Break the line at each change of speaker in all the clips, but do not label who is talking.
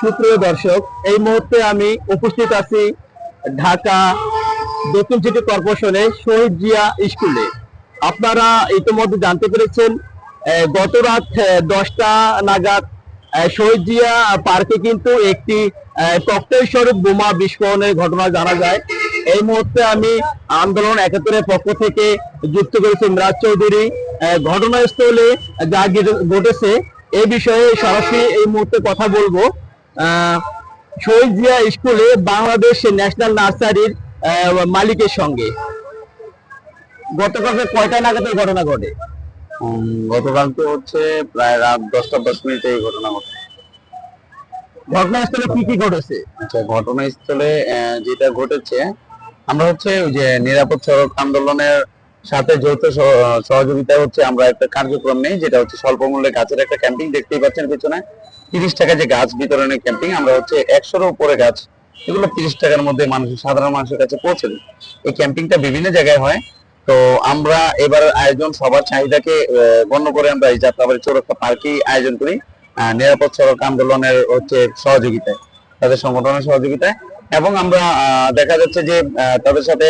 সুপ্রিয় দর্শক, এই মুহূর্তে আমি উপস্থিত আছি ঢাকা দক্ষিণ সিটি কর্পোরেশনের শহীদ জিয়া স্কুলে। আপনারা ইতিমধ্যে জানতে পেরেছেন গত রাত 10টা নাগাদ শহীদ জিয়া পার্কে কিন্তু একটি ককটেল স্বরূপ বোমা বিস্ফোরণের ঘটনা জানা যায়। এই মুহূর্তে আমি আন্দোলন 71-এর পক্ষ থেকে যুক্ত করেছি ইমরাজ চৌধুরী। ঘটনাস্থলে যা ঘটেছে এই বিষয়ে সরাসরি এই মুহূর্তে কথা বলবো শহীদ জিয়া স্কুলে বাংলাদেশ ন্যাশনাল নার্সারির মালিকের সঙ্গে। গতকাল কয়টা নাগাদ এই ঘটনা ঘটে?
গতকাল তো হচ্ছে প্রায় রাত 10টা 10 মিনিটে এই ঘটনা ঘটে।
ঘটনাস্থলে কি কি ঘটেছে?
আচ্ছা, ঘটনাস্থলে যেটা ঘটেছে, আমরা হচ্ছে ওই যে নিরাপদ সড়ক আন্দোলনের সাথে যৌথ সহযোগিতা হচ্ছে আমরা একটা কার্যক্রম নেই, যেটা হচ্ছে স্বল্প মূল্যে গাছের একটা ক্যাম্পিং। দেখতেই পাচ্ছেন পিছনে 30 টাকা যে গাছ বিতরণের ক্যাম্পিং। আমরা হচ্ছে 100-এর উপরে গাছ, এগুলো 30 টাকার মধ্যে সাধারণ মানুষের কাছে পৌঁছে দেয়। এই ক্যাম্পিংটা বিভিন্ন জায়গায় হয়। তো আমরা এবার আয়োজন সবার চাহিদাকে গণ্য করে আমরা এই যাত্রাবাড়ি চৌরাস্তা পার্কেই আয়োজন করি নিরাপদ সড়ক আন্দোলনের হচ্ছে সহযোগিতায়, তাদের সংগঠনের সহযোগিতায়। এবং আমরা দেখা যাচ্ছে যে তাদের সাথে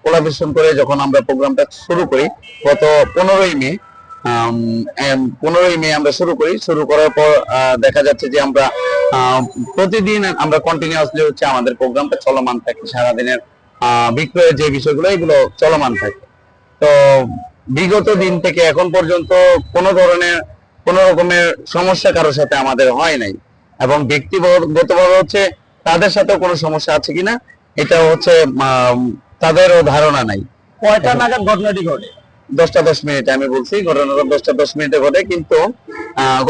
কোলাবোরেশন করে যখন আমরা প্রোগ্রামটা শুরু করি গত 15ই মে আমরা শুরু করার পর দেখা যাচ্ছে যে আমরা প্রতিদিন আমরা কন্টিনিউয়াসলি হচ্ছে আমাদের প্রোগ্রামটা চলমান থাকে। সারাদিনের বিক্রয়ের যে বিষয়গুলো এগুলো চলমান থাকে। তো বিগত দিন থেকে এখন পর্যন্ত কোনো রকমের সমস্যা কারোর সাথে আমাদের হয় নাই, এবং ব্যক্তিগতভাবে হচ্ছে তাদের সাথে কোনো সমস্যা আছে কিনা এটা হচ্ছে তাদেরও ধারণা নাই।
কয়টা নাগাদ ঘটনাটি ঘটে?
10টা 10 মিনিটে আমি বলছি, ঘটনাটা 10টা 10 মিনিটে ঘটে। কিন্তু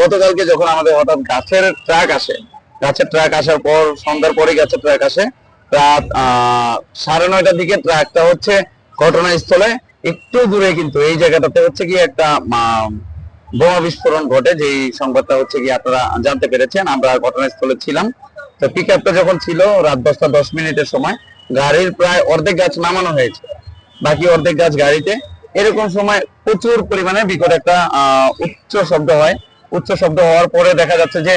গতকালকে যখন আমাদের হঠাৎ গাছের ট্রাক আসার পর, সন্ধ্যার পরে গাছের ট্রাক আসে, রাত 9:30টার দিকে ট্রাকটা হচ্ছে ঘটনাস্থলে একটু দূরে, কিন্তু এই জায়গাটাতে হচ্ছে কি একটা বোমা বিস্ফোরণ ঘটে, যেই সংবাদটা হচ্ছে কি আপনারা জানতে পেরেছেন। আমরা ঘটনাস্থলে ছিলাম। তো পিকআপটা যখন ছিল রাত 10টা 10 মিনিটের সময়, গাড়ির প্রায় অর্ধেক গাছ নামানো হয়েছে, বাকি অর্ধেক গাছ গাড়িতে। এরকম সময় প্রচুর পরিমাণে বিকট একটা উচ্চ শব্দ হয়। উচ্চ শব্দ হওয়ার পরে দেখা যাচ্ছে যে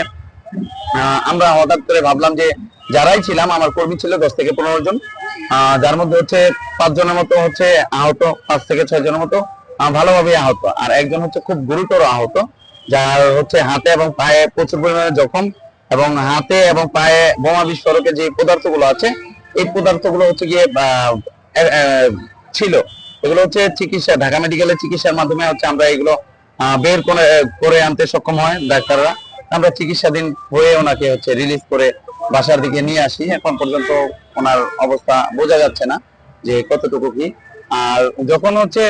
আমরা হঠাৎ করে ভাবলাম যে যারাই ছিলাম, আমার কর্মী ছিল 10 থেকে 15 জন, যার মধ্যে হচ্ছে 5 জনের মতো হচ্ছে আহত, 5 থেকে 6 জনের মতো ভালোভাবে আহত, আর একজন হচ্ছে খুব গুরুতর আহত, যার হচ্ছে হাতে এবং পায়ে প্রচুর পরিমাণে জখম, এবং হাতে এবং পায়ে বোমা বিস্ফোরকের যে পদার্থগুলো আছে এই পদার্থগুলো হচ্ছে গিয়ে ছিল। এগুলো হচ্ছে চিকিৎসা, ঢাকা মেডিকেলের চিকিৎসার মাধ্যমে হচ্ছে আমরা এগুলো বের করে আনতে সক্ষম হয় ডাক্তাররা। আমরা চিকিৎসাধীন হয়ে ওনাকে হচ্ছে রিলিজ করে বাসার দিকে নিয়ে আসি। এখন পর্যন্ত ওনার অবস্থা বোঝা যাচ্ছে না যে কতটুকু কি। আর যখন হচ্ছে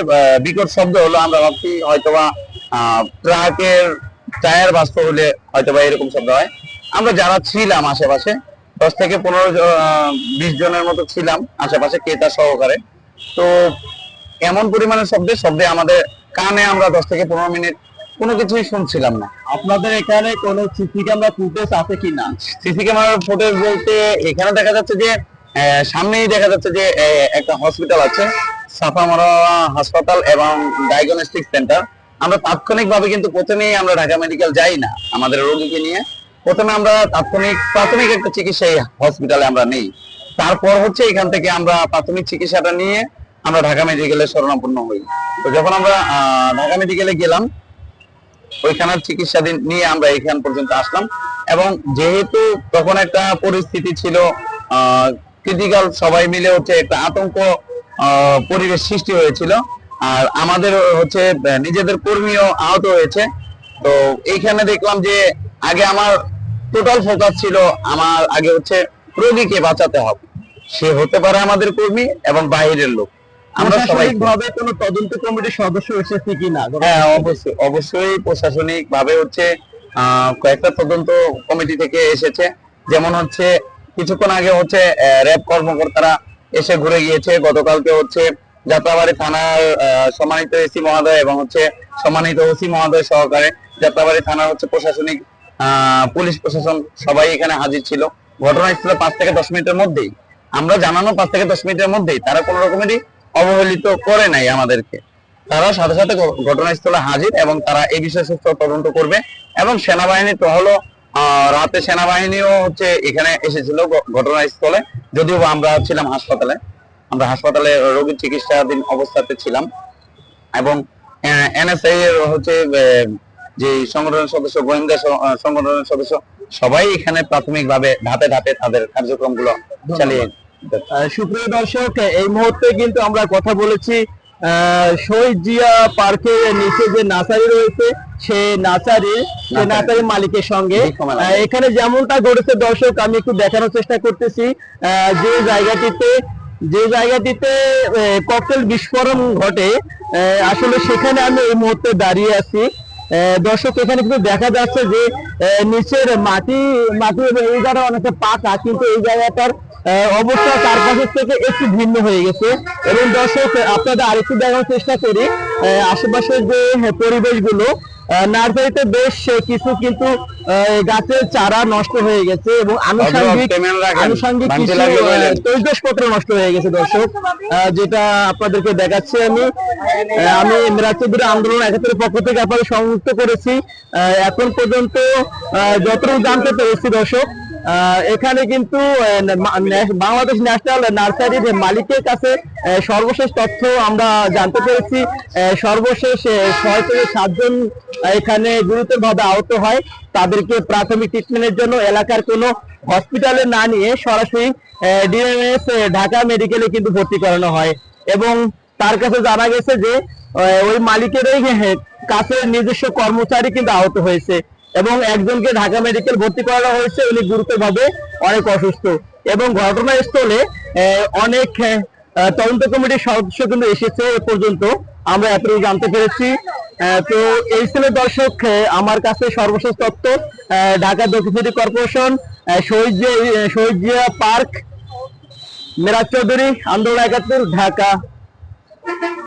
বিকট শব্দ হলো, আমরা ভাবছি হয়তোবা ট্রাকের টায়ার বাস্ত হলে হয়তোবা এরকম শব্দ হয়। আমরা যারা ছিলাম আশেপাশে 10 থেকে 15-20 জনের মতো ছিলাম আশেপাশে, ক্রেতা সহকারে। তো এমন পরিমাণের শব্দে আমাদের কানে আমরা 10 থেকে 15 মিনিট কোনো কিছুই শুনছিলাম না।
আপনাদের এখানে কোনো সিসি ক্যামেরা ফুটেজ আছে কিনা?
সিসি ক্যামেরার ফুটেজ বলতে এখানে দেখা যাচ্ছে যে সামনেই দেখা যাচ্ছে যে একটা হসপিটাল আছে, সাফামারা হাসপাতাল এবং ডায়াগনস্টিক সেন্টার। আমরা তাৎক্ষণিকভাবে কিন্তু প্রথমেই আমরা ঢাকা মেডিকেল যাই না আমাদের রোগীকে নিয়ে। প্রথমে আমরা প্রাথমিক একটা চিকিৎসা এই হসপিটালে আমরা নেই। তারপর হচ্ছে এখান থেকে আমরা প্রাথমিক চিকিৎসাটা নিয়ে আমরা ঢাকা মেডিকেলে শরণাপন্ন হই। তো যখন আমরা ঢাকা মেডিকেলে গেলাম, ওইখানের চিকিৎসা নিয়ে আমরা এখান পর্যন্ত আসলাম। এবং যেহেতু তখন একটা পরিস্থিতি ছিল ক্রিটিক্যাল, সবাই মিলে হচ্ছে একটা আতঙ্ক পরিবেশ সৃষ্টি হয়েছিল, আর আমাদের হচ্ছে নিজেদের কর্মীও আহত হয়েছে। তো এইখানে দেখলাম যে আগে আমার টোটাল ফোকাস ছিল, আমার আগে হচ্ছে রোগীকে বাঁচাতে হবে। সে হতে পারে আমাদের কর্মী এবং বাইরের লোক। আমরা
সঠিকভাবে কোনো তদন্ত কমিটির সদস্য এসেছে কিনা?
হ্যাঁ, অবশ্যই প্রশাসনিক ভাবে হচ্ছে কয়েকটা তদন্ত কমিটি থেকে এসেছে। যেমন হচ্ছে কিছুক্ষণ আগে হচ্ছে র্যাব কর্মকর্তারা এসে ঘুরে গিয়েছে। গতকালকে হচ্ছে যাত্রাবাড়ি থানার সম্মানিত এসি মহোদয় এবং হচ্ছে সম্মানিত ওসি মহোদয় সহকারে যাত্রাবাড়ি থানার হচ্ছে প্রশাসনিক পুলিশ প্রশাসন সবাই এখানে হাজির ছিল। ঘটনাস্থলে 5 থেকে 10 মিনিটের মধ্যেই, আমরা জানানো 5 থেকে 10 মিনিটের মধ্যেই তারা কোনো রকমেরই অবহেলিত করে নাই আমাদেরকে। তারা সাথে সাথে ঘটনাস্থলে হাজির এবং তারা এই বিষয়ে সুষ্ঠু তদন্ত করবে এবং সেনাবাহিনী টহলও রাতে সেনাবাহিনীও হচ্ছে এখানে এসেছিল ঘটনাস্থলে, যদিও আমরা ছিলাম হাসপাতালে, আমরা হাসপাতালে রোগীর চিকিৎসাধীন অবস্থাতে ছিলাম। এবং এনএসআই এর হচ্ছে যে সংগঠনের সদস্য, গোয়েন্দা সংগঠনের সদস্য সবাই এখানে প্রাথমিকভাবে ধাপে ধাপে তাদের কার্যক্রমগুলো চালিয়ে যাচ্ছে।
সুপ্রিয় দর্শক, এই মুহূর্তে কিন্তু আমরা কথা বলেছি শহীদ জিয়া পার্কের নিচে যে নার্সারি রয়েছে সেই নার্সারির মালিকের সঙ্গে। এখানে যেমনটা ঘটেছে দর্শক, আমি একটু দেখানোর চেষ্টা করতেছি। যে জায়গাটিতে ককটেল বিস্ফোরণ ঘটে, আসলে সেখানে আমি এই মুহূর্তে দাঁড়িয়ে আছি। দর্শক, এখানে কিন্তু দেখা যাচ্ছে যে নিচের মাটি এবং এই জায়গা অনেকটা পাকা, কিন্তু এই জায়গাটার অবস্থা চারপাশের থেকে একটু ভিন্ন হয়ে গেছে। এবং দর্শক, আপনাদের আরেকটু দেখানোর চেষ্টা করি আশেপাশের যে পরিবেশগুলো। নার্সারিতে বেশ কিছু কিন্তু গাছের চারা নষ্ট হয়ে গেছে এবং আনুষঙ্গিক কিছু তৈজসপত্র নষ্ট হয়ে গেছে দর্শক, যেটা আপনাদেরকে দেখাচ্ছি। আমি মিরাজ চৌধুরী আন্দোলন ৭১ পক্ষ থেকে আপনাদের সংযুক্ত করেছি। এখন পর্যন্ত যতটুকু জানতে পেরেছি দর্শক, এখানে কিন্তু বাংলাদেশ ন্যাশনাল নার্সারির মালিকের কাছে সর্বশেষ তথ্য আমরা জানতে পেরেছি। সর্বশেষ ৬ থেকে ৭ জন এখানে গুরুতরভাবে আহত হয়। তাদেরকে প্রাথমিক ট্রিটমেন্টের জন্য এলাকার কোনো হসপিটালে না নিয়ে সরাসরি ডিএমএস ঢাকা মেডিকেলে কিন্তু ভর্তি করানো হয়। এবং তার কাছে জানা গেছে যে ওই মালিকেরই কাছের নিজস্ব কর্মচারী কিন্তু আহত হয়েছে এবং একজনকে ঢাকা মেডিকেল ভর্তি করানো হয়েছে, উনি গুরুতরভাবে অনেক অসুস্থ। এবং ঘটনাস্থলে অনেক তদন্ত কমিটির সদস্য কিন্তু এসেছে এ পর্যন্ত, আমরা এতটুকু জানতে পেরেছি। তো এই ছিল দর্শক আমার কাছে সর্বশেষ তথ্য। ঢাকা দক্ষিণ সিটি কর্পোরেশন, শহীদ জিয়া পার্ক, মিরাজ চৌধুরী, আন্দোলন ৭১, ঢাকা।